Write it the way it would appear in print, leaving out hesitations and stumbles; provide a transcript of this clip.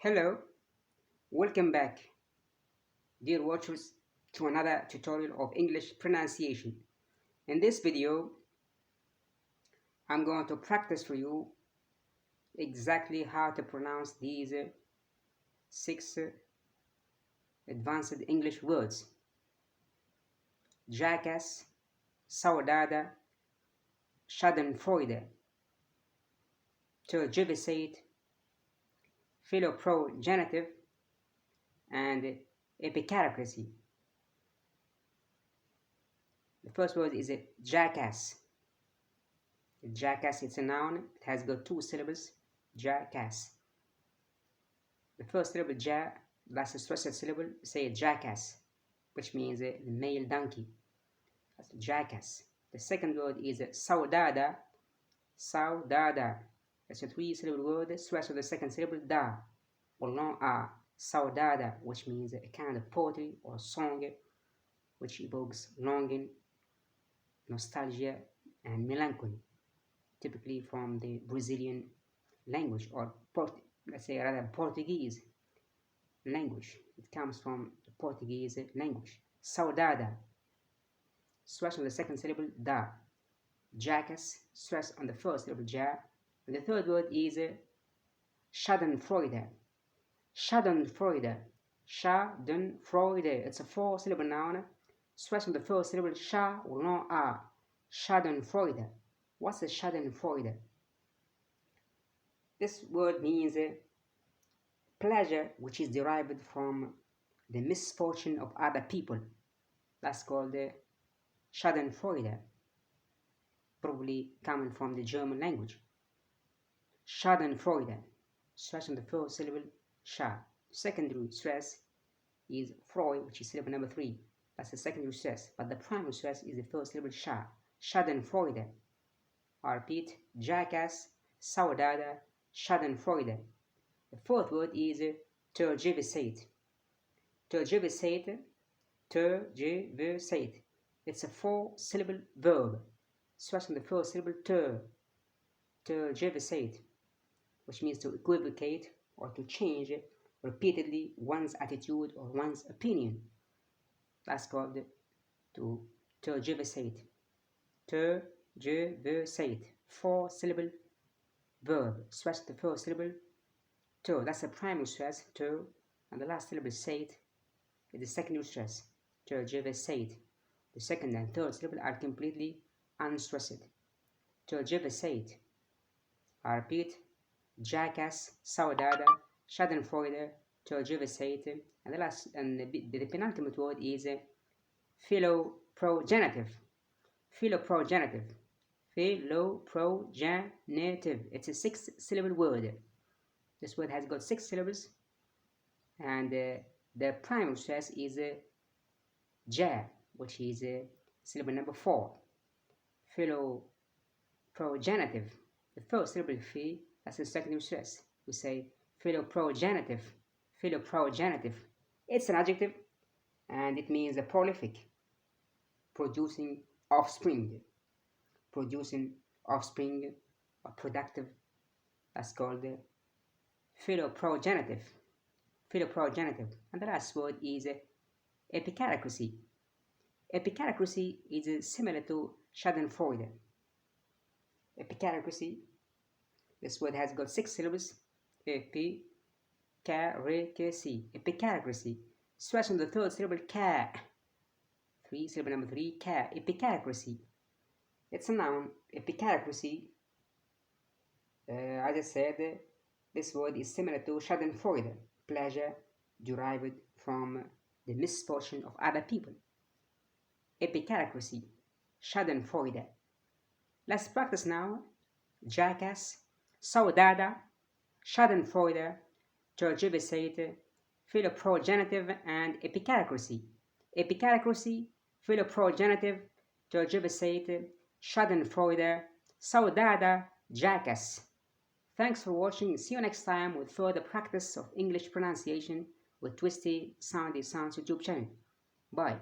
Hello, welcome back, dear watchers, to another tutorial of English pronunciation. In this video, I'm going to practice for you exactly how to pronounce these six advanced English words: jackass, saudade, schadenfreude, tergiversate, philoprogenitive, and epicharacracy. The first word is a jackass. Jackass, it's a noun. It has got two syllables. Jackass. The first syllable ja, that's a stressed syllable. Say jackass, which means the male donkey. That's jackass. The second word is saudada. Saudada. That's a three-syllable word. Stress of the second syllable da or long a. Saudada, which means a kind of poetry or song which evokes longing, nostalgia, and melancholy, typically from the Brazilian language, or let's say rather Portuguese language. It comes from the Portuguese language. Saudade, stress on the second syllable da. Jackass, stress on the first syllable ja. And the third word is schadenfreude. Schadenfreude. Schadenfreude. It's a four-syllable noun. Stress on the first syllable sha or long a. Schadenfreude. What's a schadenfreude? This word means pleasure which is derived from the misfortune of other people. That's called schadenfreude, probably coming from the German language. Schadenfreude, stress on the first syllable sha. Secondary stress is Freud, which is syllable number 3. That's the secondary stress, but the primary stress is the first syllable sha. Schadenfreude. I repeat: jackass, saudade, schadenfreude. The fourth word is tergiversate. Tergiversate, tergiversate. It's a four-syllable verb. Stress on the first syllable tergiversate, which means to equivocate or to change repeatedly one's attitude or one's opinion. That's called to tergiversate. Tergiversate, four-syllable verb. Stress the first syllable ter, that's the primary stress, ter, and the last syllable sate is the secondary stress, tergiversate. The second and third syllable are completely unstressed. Tergiversate. I repeat: jackass, saudade, schadenfreude, tergiversate, and the last and the penultimate word is philoprogenitive. Philoprogenitive. Philoprogenitive. It's a six-syllable word. This word has got 6 syllables, and the primary stress is ja, which is syllable number 4. Philoprogenitive. The first syllable phi, that's the secondary stress. We say philoprogenitive. Philoprogenitive. It's an adjective, and it means prolific, producing offspring. Producing offspring or productive. That's called philoprogenitive. Philoprogenitive. And the last word is epicharacracy. Epicharacracy is similar to schadenfreude. Epicharacracy, this word has got 6 syllables. Epicharacracy. Epicharacracy. Stress on the third syllable ca. Syllable number 3, ca. Epicharacracy. It's a noun. Epicharacracy, as I said, this word is similar to schadenfreude, pleasure derived from the misfortune of other people. Epicharacracy, schadenfreude. Let's practice now. Jackass, saudade, schadenfreude, tergiversate, philoprogenitive, and epicharacracy. Epicharacracy, philoprogenitive, tergiversate, schadenfreude, saudade, jackass. Thanks for watching. See you next time with further practice of English pronunciation with Twisty Soundy Sounds YouTube channel. Bye.